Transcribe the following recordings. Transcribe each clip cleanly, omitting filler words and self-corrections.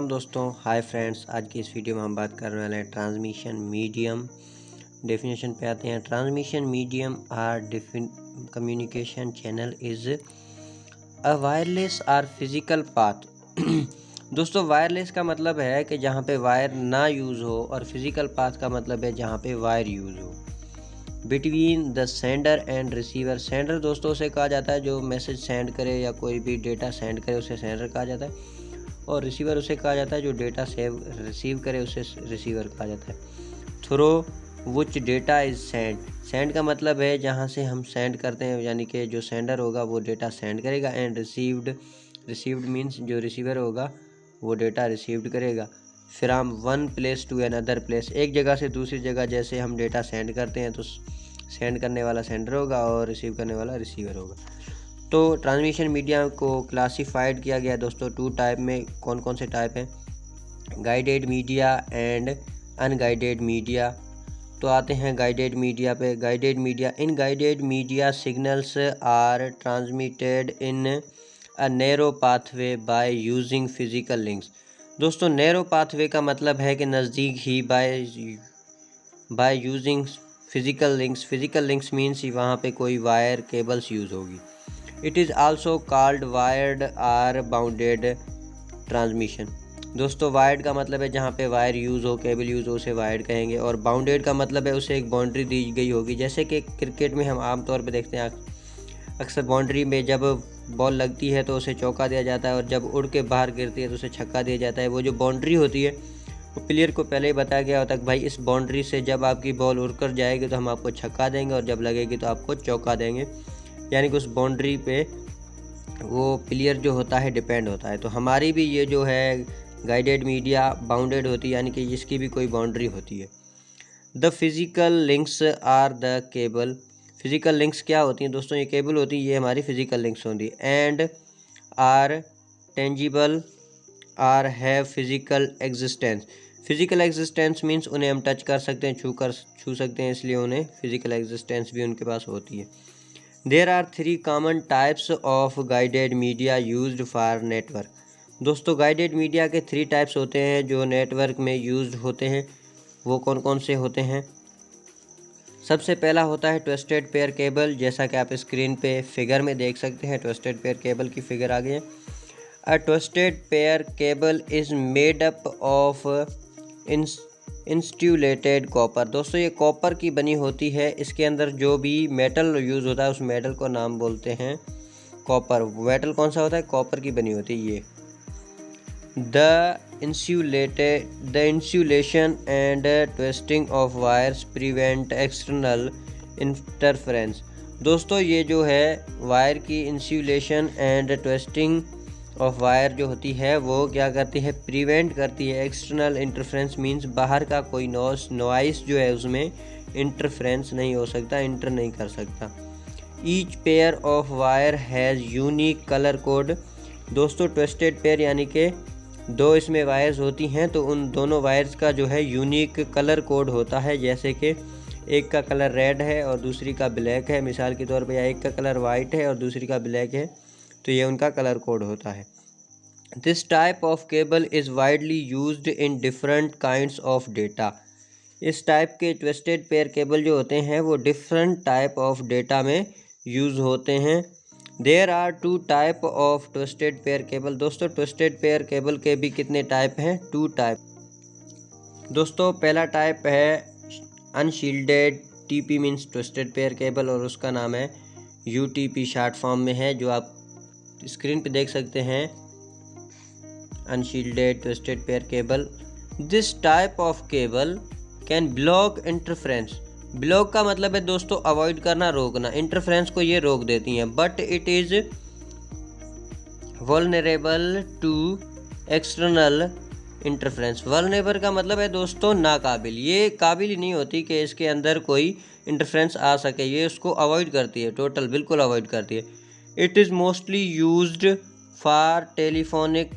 अस्सलाम दोस्तों, hi friends. आज की इस वीडियो में हम बात करने वाले हैं ट्रांसमिशन मीडियम। डेफिनेशन पे आते हैं। Transmission medium or communication channel is a wireless or physical path. दोस्तों, वायरलेस का मतलब है कि जहाँ पे वायर ना यूज़ हो, और फिजिकल पाथ का मतलब है जहाँ पे वायर यूज़ हो। Between the sender and receiver. Sender दोस्तों उसे कहा जाता है जो मैसेज सेंड करे या कोई भी डेटा सेंड करे, उसे सेंडर कहा जाता है। और रिसीवर उसे कहा जाता है जो डेटा रिसीव करे, उसे रिसीवर कहा जाता है। Through which data is send. Send का मतलब है जहाँ से हम सेंड करते हैं, यानी कि जो सेंडर होगा वो डेटा सेंड करेगा। एंड रिसीव्ड मीन्स जो रिसीवर होगा वो डेटा रिसीव्ड करेगा। From one place to another place. एक जगह से दूसरी जगह जैसे हम डेटा सेंड करते हैं तो सेंड करने वाला सेंडर होगा और रिसीव करने वाला रिसीवर होगा। तो ट्रांसमिशन मीडिया को क्लासिफाइड किया गया दोस्तों टू टाइप में। कौन कौन से टाइप हैं? Guided media and unguided media. तो आते हैं गाइडेड मीडिया पे। Guided media. In guided media signals are transmitted in a narrow pathway by using physical links. दोस्तों, नैरो पाथवे का मतलब है कि नज़दीक ही, by using physical links. Physical links means वहाँ पे कोई वायर केबल्स यूज़ होगी। It is also called wired or bounded transmission. दोस्तों, वायर्ड का मतलब है जहाँ पे वायर यूज़ हो, केबल यूज़ हो, उसे वायर्ड कहेंगे। और बाउंडेड का मतलब है उसे एक बाउंड्री दी गई होगी। जैसे कि क्रिकेट में हम आमतौर पे देखते हैं, अक्सर बाउंड्री में जब बॉल लगती है तो उसे चौका दिया जाता है, और जब उड़ के बाहर गिरती है तो उसे छक्का दिया जाता है। वो जो बाउंड्री होती है वो प्लेयर को पहले ही बताया गया होता है कि भाई इस बाउंड्री से जब आपकी बॉल उड़ कर जाएगी तो हम आपको छक्का देंगे, और जब लगेगी तो आपको चौका देंगे। यानी कि उस बाउंड्री पे वो प्लेयर जो होता है डिपेंड होता है। तो हमारी भी ये जो है गाइडेड मीडिया बाउंडेड होती है, यानी कि इसकी भी कोई बाउंड्री होती है। The physical links are the cable. Physical links क्या होती हैं दोस्तों? ये केबल होती है, ये हमारी फिज़िकल लिंक्स होती है। And are tangible or have physical existence. Physical existence means उन्हें हम टच कर सकते हैं, छू सकते हैं, इसलिए उन्हें फिज़िकल एग्जिस्टेंस भी उनके पास होती है। There are 3 common types of guided media used for network. दोस्तों, गाइडेड मीडिया के 3 टाइप्स होते हैं जो नेटवर्क में यूज्ड होते हैं। वो कौन कौन से होते हैं? सबसे पहला होता है ट्विस्टेड पेयर केबल। जैसा कि आप स्क्रीन पे फिगर में देख सकते हैं, ट्विस्टेड पेयर केबल की फिगर आ गई है। A twisted pair cable is made up of insulated copper. दोस्तों, ये कॉपर की बनी होती है। इसके अंदर जो भी मेटल यूज़ होता है उस मेटल को नाम बोलते हैं कॉपर। मेटल कौन सा होता है? कॉपर की बनी होती है ये। The insulation and twisting of wires prevent external interference. दोस्तों, ये जो है वायर की insulation and twisting of wire जो होती है वो क्या करती है? प्रिवेंट करती है एक्सटर्नल इंटरफेरेंस मीन्स बाहर का कोई नॉइस जो है उसमें इंटरफेरेंस नहीं हो सकता, इंटर नहीं कर सकता। Each pair of wire has unique colour code. दोस्तों, ट्विस्टेड पेयर यानी कि 2 इसमें वायर्स होती हैं, तो उन दोनों वायर्स का जो है यूनिक कलर कोड होता है। जैसे कि एक का कलर रेड है और दूसरी का ब्लैक है, मिसाल के तौर पे, या एक का कलर वाइट है और दूसरी का ब्लैक है, तो ये उनका कलर कोड होता है। This type of cable is widely used in different kinds of data. इस टाइप के ट्विस्टेड पेयर केबल जो होते हैं वो डिफरेंट टाइप ऑफ डेटा में यूज़ होते हैं। There are 2 type of twisted pair cable. दोस्तों, ट्विस्टेड पेयर केबल के भी कितने टाइप हैं? 2 टाइप। दोस्तों, पहला टाइप है unshielded TP means twisted pair cable, और उसका नाम है यूटीपी, शॉर्ट फॉर्म में है, जो आप स्क्रीन पे देख सकते हैं। Unshielded twisted pair cable. This type of cable can block interference. Block का मतलब है दोस्तों अवॉइड करना, रोकना। इंटरफेरेंस को ये रोक देती हैं। But it is vulnerable to external interference. Vulnerable का मतलब है दोस्तों नाकाबिल। ये काबिल ही नहीं होती कि इसके अंदर कोई इंटरफेरेंस आ सके, ये उसको अवॉइड करती है, टोटल बिल्कुल अवॉइड करती है। It is mostly used for telephonic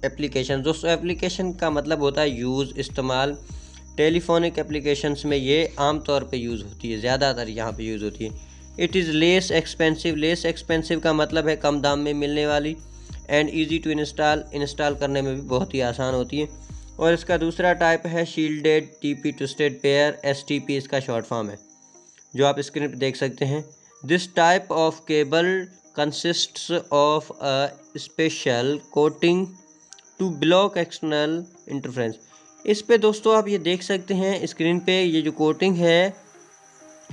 application. दोस्तों, एप्लीकेशन का मतलब होता है यूज़, इस्तेमाल। टेलीफोनिक एप्लीकेशंस में ये आम तौर पे यूज़ होती है, ज़्यादातर यहाँ पे यूज़ होती है। It is less expensive. Less expensive का मतलब है कम दाम में मिलने वाली। एंड ईजी टू इंस्टॉल करने में भी बहुत ही आसान होती है। और इसका दूसरा टाइप है shielded TP twisted pair, STP इसका शॉर्ट फॉर्म है, जो आप स्क्रीन पर देख सकते हैं। This type of cable consists of a special coating to block external interference. इस पे दोस्तों आप ये देख सकते हैं स्क्रीन पे, ये जो कोटिंग है,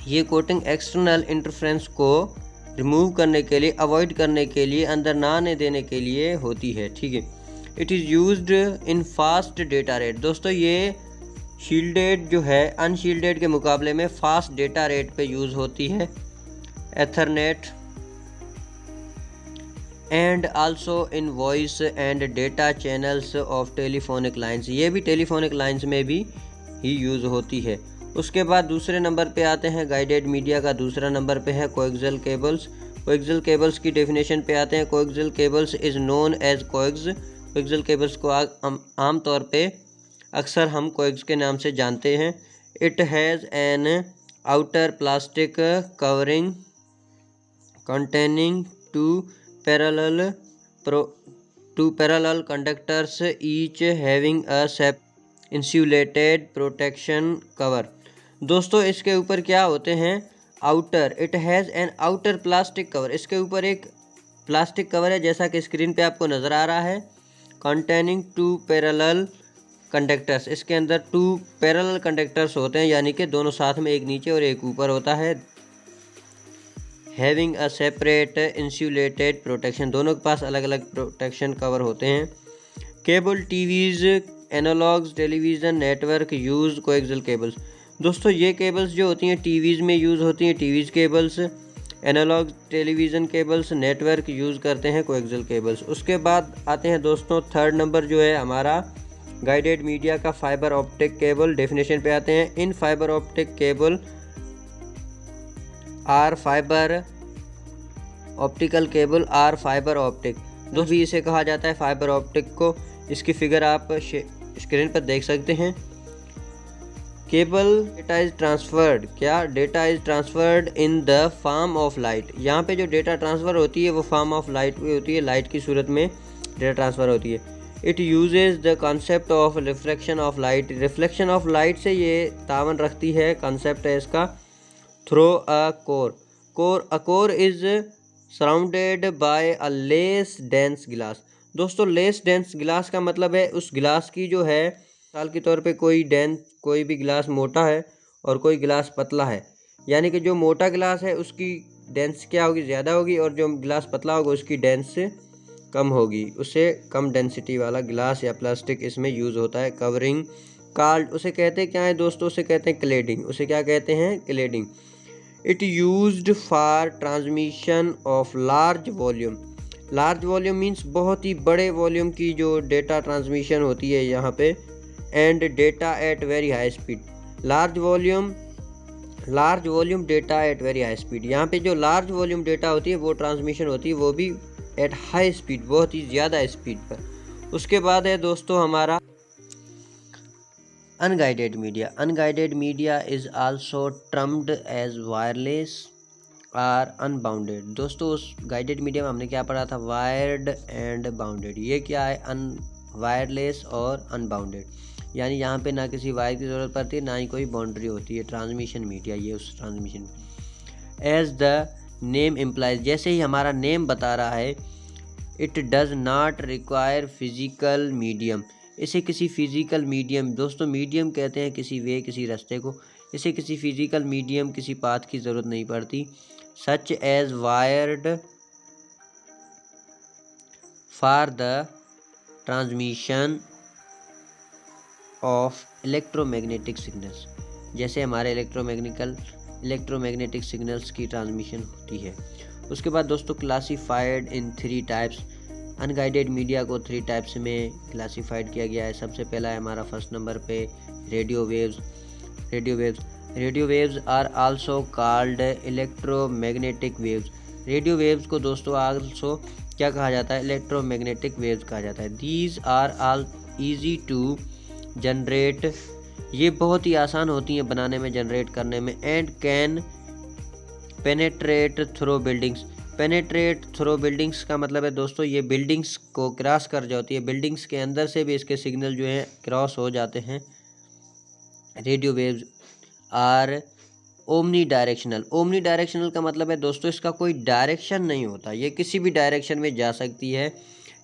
ये कोटिंग एक्सटर्नल इंटरफ्रेंस को रिमूव करने के लिए, अवॉइड करने के लिए, अंदर ना आने देने के लिए होती है, ठीक है। It is used in fast data rate. दोस्तों ये शील्डेड जो है अनशील्डेड के मुकाबले में फास्ट डेटा रेट पे यूज़ होती है, Ethernet and also in voice and data channels of telephonic lines. ये भी टेलीफोनिक लाइंस में भी ही यूज़ होती है। उसके बाद दूसरे नंबर पे आते हैं गाइडेड मीडिया का दूसरा नंबर पे है कोएक्सियल केबल्स। कोएक्सियल केबल्स की डेफिनेशन पे आते हैं। Coaxial cables is known as coax. Coaxial cables को आम तौर पे अक्सर हम कोएक्स के नाम से जानते हैं। It has an outer plastic covering containing two parallel conductors, each having a insulated protection cover। दोस्तों इसके ऊपर क्या होते हैं, outer, it has an outer plastic cover, इसके ऊपर एक प्लास्टिक कवर है जैसा कि स्क्रीन पे आपको नज़र आ रहा है। कंटेनिंग टू पैरेलल कंडक्टर्स, इसके अंदर 2 पैरेलल कंडक्टर्स होते हैं, यानी कि दोनों साथ में, एक नीचे और एक ऊपर होता है। Having a separate insulated protection, दोनों के पास अलग अलग प्रोटेक्शन कवर होते हैं। Cable TVs, analogues, television network use coaxial cables. दोस्तों ये केबल्स जो होती हैं टीवीज़ में यूज़ होती हैं, TVs cables, analogue television cables, network use करते हैं कोएक्सियल केबल्स। उसके बाद आते हैं दोस्तों थर्ड नंबर जो है हमारा गाइडेड मीडिया का फाइबर ऑप्टिक केबल। डेफिनेशन पे आते हैं। In fibre optic cable or fibre optical cable or fibre optic, जो भी इसे कहा जाता है फाइबर ऑप्टिक को। इसकी फिगर आप स्क्रीन पर देख सकते हैं। केबल डेटा इज ट्रांसफर्ड, क्या data is transferred in the form of light. यहाँ पे जो डेटा ट्रांसफ़र होती है वो फॉर्म ऑफ लाइट में होती है, लाइट की सूरत में डेटा ट्रांसफ़र होती है। It uses the concept of reflection of light, reflection of light से ये तावन रखती है, कॉन्सेप्ट है इसका। Through a core, a core is surrounded by a less dense glass. दोस्तों लेस डेंस गिलास का मतलब है उस गिलास की जो है, मिसाल के तौर पे कोई भी गिलास मोटा है और कोई गिलास पतला है, यानी कि जो मोटा गिलास है उसकी डेंस क्या होगी, ज़्यादा होगी, और जो गिलास पतला होगा उसकी डेंस कम होगी। उससे कम डेंसिटी वाला गिलास या प्लास्टिक इसमें यूज़ होता है। कवरिंग कार्ड, उसे कहते हैं क्या है दोस्तों, उसे कहते हैं क्लेडिंग। उसे क्या कहते हैं, cladding. It used for transmission of large volume, large volume means बहुत ही बड़े वॉल्यूम की जो डेटा ट्रांसमिशन होती है यहाँ पे। And data at very high speed, large volume data at very high speed. यहाँ पे जो लार्ज वॉल्यूम डेटा होती है वो ट्रांसमिशन होती है, वो भी एट हाई स्पीड, बहुत ही ज़्यादा स्पीड पर। उसके बाद है दोस्तों हमारा unguided media. Unguided media is also termed as wireless or unbounded. दोस्तों उस गाइडेड मीडिया में हमने क्या पढ़ा था, वायर्ड एंड बाउंडेड। ये क्या है, वायरलेस और अनबाउंडेड, यानी यहाँ पे ना किसी वायर की ज़रूरत पड़ती है ना ही कोई बाउंड्री होती है। ट्रांसमिशन मीडिया, ये उस transmission as the name implies, जैसे ही हमारा नेम बता रहा है, it does not require physical medium, इसे किसी फिजिकल मीडियम, दोस्तों मीडियम कहते हैं किसी रास्ते को, इसे किसी फिजिकल मीडियम, किसी पाथ की ज़रूरत नहीं पड़ती। Such as wired for the transmission of electromagnetic signals, जैसे हमारे इलेक्ट्रोमैग्नेटिक सिग्नल्स की ट्रांसमिशन होती है। उसके बाद दोस्तों classified in 3 types, unguided media को 3 टाइप्स में क्लासिफाइड किया गया है। सबसे पहला है हमारा फर्स्ट नंबर पे radio waves are also called electromagnetic waves. Radio waves को दोस्तों आल्सो क्या कहा जाता है, इलेक्ट्रोमैग्नेटिक वेव्स कहा जाता है। These are all easy to generate, ये बहुत ही आसान होती हैं बनाने में, जनरेट करने में। And can penetrate through buildings, penetrate through buildings का मतलब है दोस्तों ये बिल्डिंग्स को क्रॉस कर जाती है, बिल्डिंग्स के अंदर से भी इसके सिग्नल जो हैं क्रॉस हो जाते हैं। Radio waves are omnidirectional. Omnidirectional का मतलब है दोस्तों इसका कोई डायरेक्शन नहीं होता, ये किसी भी डायरेक्शन में जा सकती है।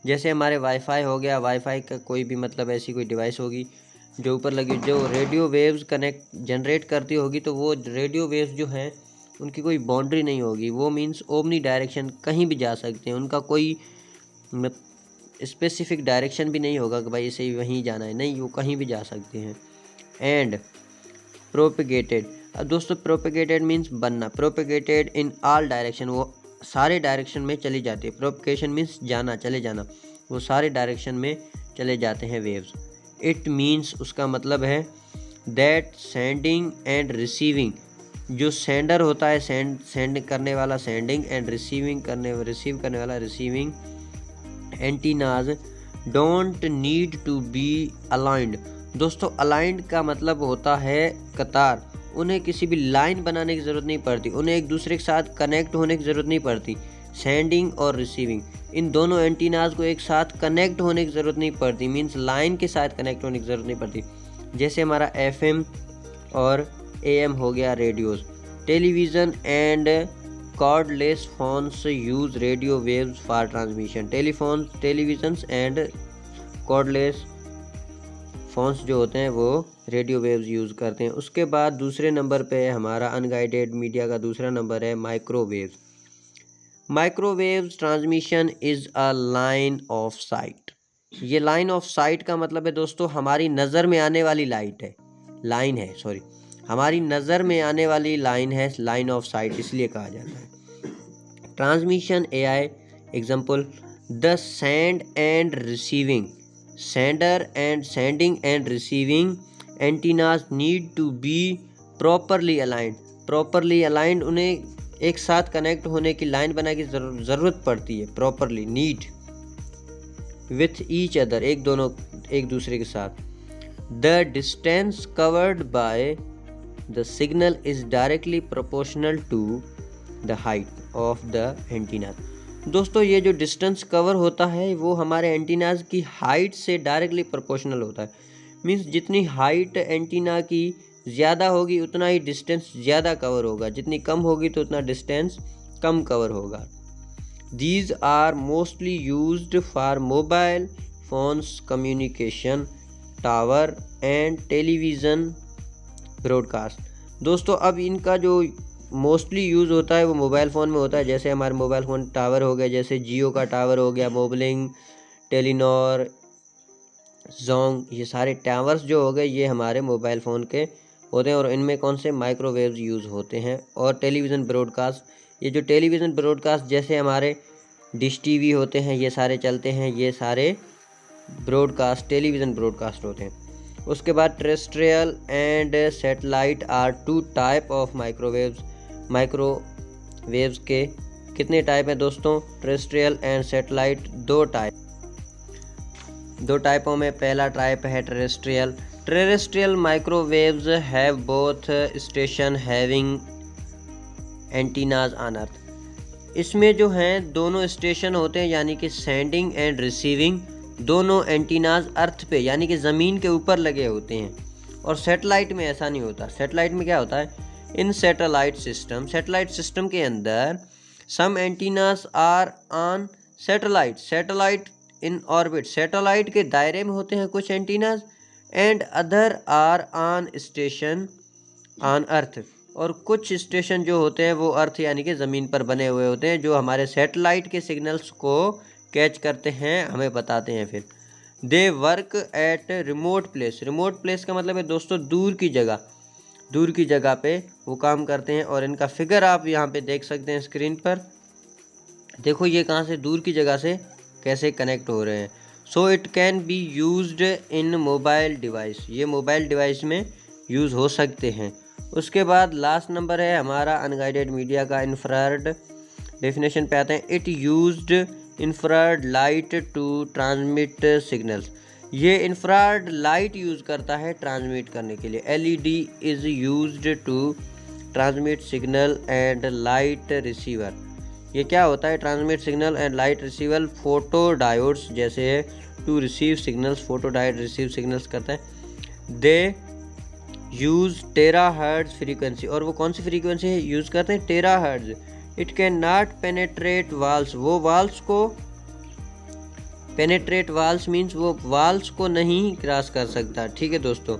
जैसे हमारे वाईफाई हो गया, वाईफाई का कोई भी मतलब ऐसी कोई डिवाइस होगी जो ऊपर लगी, जो रेडियो वेव्स कनेक्ट जनरेट करती होगी, तो वो रेडियो वेव्स जो हैं उनकी कोई बाउंड्री नहीं होगी, वो मीन्स ओमनी डायरेक्शन कहीं भी जा सकते हैं, उनका कोई स्पेसिफिक डायरेक्शन भी नहीं होगा कि भाई इसे वहीं जाना है, नहीं, वो कहीं भी जा सकते हैं। एंड प्रोपेगेटेड, अब दोस्तों प्रोपेगेटेड मीन्स बनना, प्रोपेगेटेड इन ऑल डायरेक्शन, वो सारे डायरेक्शन में चली जाती है। प्रोपगेशन मीन्स जाना, चले जाना, वो सारे डायरेक्शन में चले जाते हैं वेव्स। इट मीन्स उसका मतलब है दैट सेंडिंग एंड रिसीविंग, जो सेंडर होता है सेंड करने वाला सेंडिंग, एंड रिसीव करने वाला receiving, antennas don't need to be aligned. दोस्तों अलाइंड का मतलब होता है कतार, उन्हें किसी भी लाइन बनाने की ज़रूरत नहीं पड़ती, उन्हें एक दूसरे के साथ कनेक्ट होने की ज़रूरत नहीं पड़ती। सेंडिंग और रिसीविंग, इन दोनों एंटीनाज को एक साथ कनेक्ट होने की ज़रूरत नहीं पड़ती, मींस लाइन के साथ कनेक्ट होने की ज़रूरत नहीं पड़ती। जैसे हमारा FM और AM हो गया radios. Television and cordless phones use radio waves for transmission. Televisions and cordless phones जो होते हैं वो रेडियो वेव्स यूज़ करते हैं। उसके बाद दूसरे नंबर पे हमारा अनगाइडेड मीडिया का दूसरा नंबर है microwaves. Microwaves transmission is a line of site. ये लाइन ऑफ साइट का मतलब है दोस्तों हमारी नज़र में आने वाली हमारी नज़र में आने वाली लाइन है, लाइन ऑफ साइट इसलिए कहा जाता है। Transmission AI example, the send and receiving, sending and receiving antennas need to be properly aligned, उन्हें एक साथ कनेक्ट होने की लाइन बनाने की ज़रूरत पड़ती है, properly, need with each other, एक दूसरे के साथ। The distance covered by the signal is directly proportional to the height of the antenna. दोस्तों ये जो डिस्टेंस कवर होता है वो हमारे एंटीनाज की हाइट से डायरेक्टली प्रोपोर्शनल होता है, मींस जितनी हाइट एंटीना की ज़्यादा होगी उतना ही डिस्टेंस ज़्यादा कवर होगा, जितनी कम होगी तो उतना डिस्टेंस कम कवर होगा। These are mostly used for mobile phones communication, tower and television broadcast. दोस्तों अब इनका जो मोस्टली यूज़ होता है वो मोबाइल फ़ोन में होता है, जैसे हमारे मोबाइल फ़ोन टावर हो गए, जैसे जियो का टावर हो गया, मोबलिंग, टेलीनॉर, जोंग, ये सारे टावर्स जो हो गए ये हमारे मोबाइल फ़ोन के होते हैं और इनमें कौन से माइक्रोवेव्स यूज़ होते हैं। और टेलीविज़न ब्रॉडकास्ट, ये जो टेलीविज़न ब्रॉडकास्ट जैसे हमारे डिश टीवी होते हैं ये सारे चलते हैं, ये सारे ब्रॉडकास्ट टेलीविज़न ब्रॉडकास्ट होते हैं। उसके बाद terrestrial and satellite are two type of microwaves के कितने टाइप हैं दोस्तों? टेरेस्ट्रियल एंड सैटेलाइट दो टाइपों में पहला टाइप है terrestrial microwaves have both station having antennas on earth. इसमें जो हैं दोनों स्टेशन होते हैं यानी कि सेंडिंग एंड रिसीविंग, दोनों एंटीनाज अर्थ पे यानी कि ज़मीन के ऊपर लगे होते हैं। और सैटेलाइट में ऐसा नहीं होता। सैटेलाइट में क्या होता है, इन सैटेलाइट सिस्टम के अंदर some antennas are on satellite in orbit, satellite के दायरे में होते हैं कुछ antennas, and other are on station on earth, और कुछ स्टेशन जो होते हैं वो अर्थ यानी कि ज़मीन पर बने हुए होते हैं जो हमारे सैटेलाइट के सिग्नल्स को कैच करते हैं, हमें बताते हैं। फिर they work at remote place का मतलब है दोस्तों दूर की जगह पे वो काम करते हैं। और इनका फिगर आप यहाँ पे देख सकते हैं स्क्रीन पर, देखो ये कहाँ से दूर की जगह से कैसे कनेक्ट हो रहे हैं। So it can be used in mobile device, ये मोबाइल डिवाइस में यूज़ हो सकते हैं। उसके बाद लास्ट नंबर है हमारा अनगाइडेड मीडिया का, इंफ्रारेड डेफिनेशन पे आते हैं। It used infrared light to transmit signals, ये इंफ्रारेड लाइट यूज़ करता है ट्रांसमिट करने के लिए। LED is used to transmit signal and light receiver, ये क्या होता है? Transmit signal and light receival photo diodes जैसे है to receive signals, photo diode receive signals करता है। दे यूज़ टेराहर्ट्ज़ फ्रीक्वेंसी, और वो कौन सी फ्रीक्वेंसी है यूज़ करते हैं? Terahertz. It can not penetrate walls, वो वाल्स को पेनेट्रेट, वाल्स मीन्स वो वाल्स को नहीं क्रॉस कर सकता। ठीक है दोस्तों,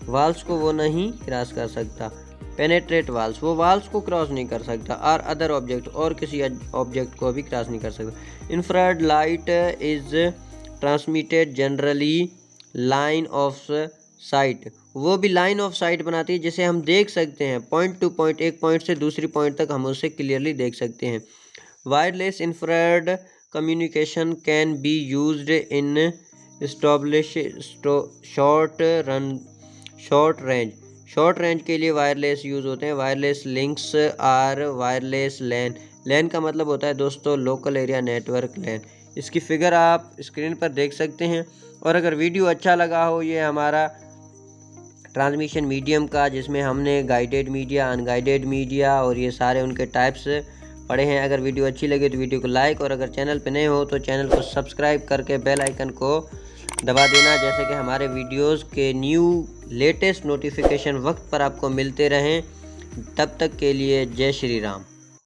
वाल्स को वो नहीं क्रॉस कर सकता। पेनेट्रेट वाल्स, वो वाल्स को क्रॉस नहीं कर सकता। और अदर ऑब्जेक्ट, और किसी ऑब्जेक्ट को भी क्रॉस नहीं कर सकता। Infrared light is transmitted generally line of site, वो भी लाइन ऑफ साइट बनाती है जिसे हम देख सकते हैं पॉइंट टू पॉइंट, एक पॉइंट से दूसरी पॉइंट तक हम उसे क्लियरली देख सकते हैं। Wireless infrared communication can be used in establish short range के लिए वायरलेस यूज़ होते हैं। वायरलेस लिंक्स आर वायरलेस लैन, लैन का मतलब होता है दोस्तों लोकल एरिया नेटवर्क लैन। इसकी फिगर आप स्क्रीन पर देख सकते हैं। और अगर वीडियो अच्छा लगा हो, ये हमारा ट्रांसमिशन मीडियम का जिसमें हमने गाइडेड मीडिया, अनगाइडेड मीडिया और ये सारे उनके टाइप्स पढ़े हैं। अगर वीडियो अच्छी लगे तो वीडियो को लाइक, और अगर चैनल पे नए हो तो चैनल को सब्सक्राइब करके बेल आइकन को दबा देना, जैसे कि हमारे वीडियोस के न्यू लेटेस्ट नोटिफिकेशन वक्त पर आपको मिलते रहें। तब तक के लिए जय श्री राम।